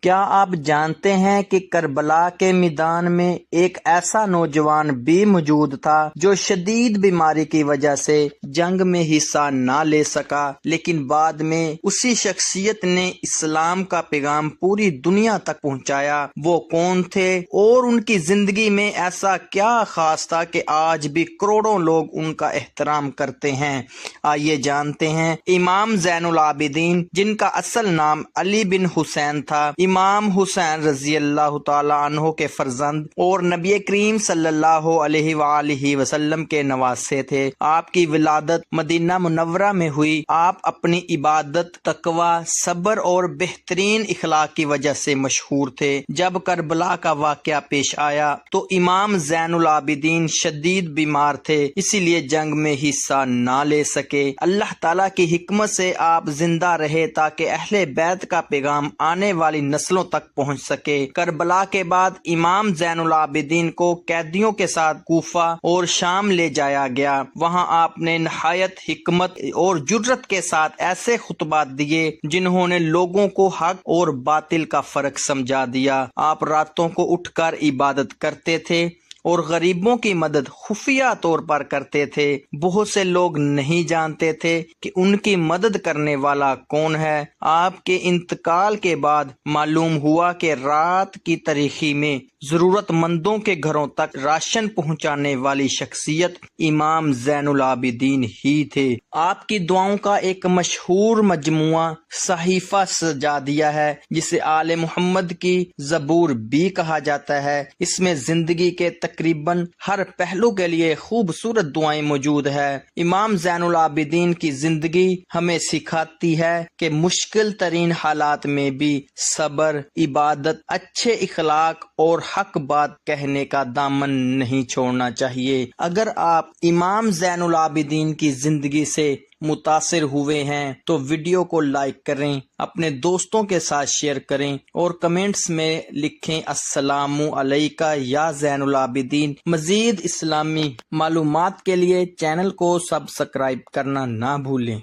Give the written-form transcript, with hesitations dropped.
کیا آپ جانتے ہیں کہ کربلا کے میدان میں ایک ایسا نوجوان بھی موجود تھا جو شدید بیماری کی وجہ سے جنگ میں حصہ نہ لے سکا، لیکن بعد میں اسی شخصیت نے اسلام کا پیغام پوری دنیا تک پہنچایا۔ وہ کون تھے اور ان کی زندگی میں ایسا کیا خاص تھا کہ آج بھی کروڑوں لوگ ان کا احترام کرتے ہیں؟ آئیے جانتے ہیں۔ امام زین العابدین، جن کا اصل نام علی بن حسین تھا، امام حسین رضی اللہ تعالی عنہ کے فرزند اور نبی کریم صلی اللہ علیہ وآلہ وسلم کے نواسے تھے۔ آپ کی ولادت مدینہ منورہ میں ہوئی۔ آپ اپنی عبادت، تقوی، صبر اور بہترین اخلاق کی وجہ سے مشہور تھے۔ جب کربلا کا واقعہ پیش آیا تو امام زین العابدین شدید بیمار تھے، اسی لیے جنگ میں حصہ نہ لے سکے۔ اللہ تعالیٰ کی حکمت سے آپ زندہ رہے تاکہ اہل بیت کا پیغام آنے والی نسلوں تک پہنچ سکے۔ کربلا کے بعد امام زین العابدین کو قیدیوں کے ساتھ کوفہ اور شام لے جایا گیا۔ وہاں آپ نے نہایت حکمت اور جرأت کے ساتھ ایسے خطبات دیے جنہوں نے لوگوں کو حق اور باطل کا فرق سمجھا دیا۔ آپ راتوں کو اٹھ کر عبادت کرتے تھے اور غریبوں کی مدد خفیہ طور پر کرتے تھے۔ بہت سے لوگ نہیں جانتے تھے کہ ان کی مدد کرنے والا کون ہے۔ آپ کے انتقال کے بعد معلوم ہوا کہ رات کی تاریکی میں ضرورت مندوں کے گھروں تک راشن پہنچانے والی شخصیت امام زین العابدین ہی تھے۔ آپ کی دعاؤں کا ایک مشہور مجموعہ صحیفہ سجا دیا ہے، جسے آل محمد کی زبور بھی کہا جاتا ہے۔ اس میں زندگی کے تقریباً ہر پہلو کے لیے خوبصورت دعائیں موجود ہے۔ امام زین العابدین کی زندگی ہمیں سکھاتی ہے کہ مشکل ترین حالات میں بھی صبر، عبادت، اچھے اخلاق اور حق بات کہنے کا دامن نہیں چھوڑنا چاہیے۔ اگر آپ امام زین العابدین کی زندگی سے متاثر ہوئے ہیں تو ویڈیو کو لائک کریں، اپنے دوستوں کے ساتھ شیئر کریں اور کمنٹس میں لکھیں السلام علیکہ یا زین العابدین۔ مزید اسلامی معلومات کے لیے چینل کو سبسکرائب کرنا نہ بھولیں۔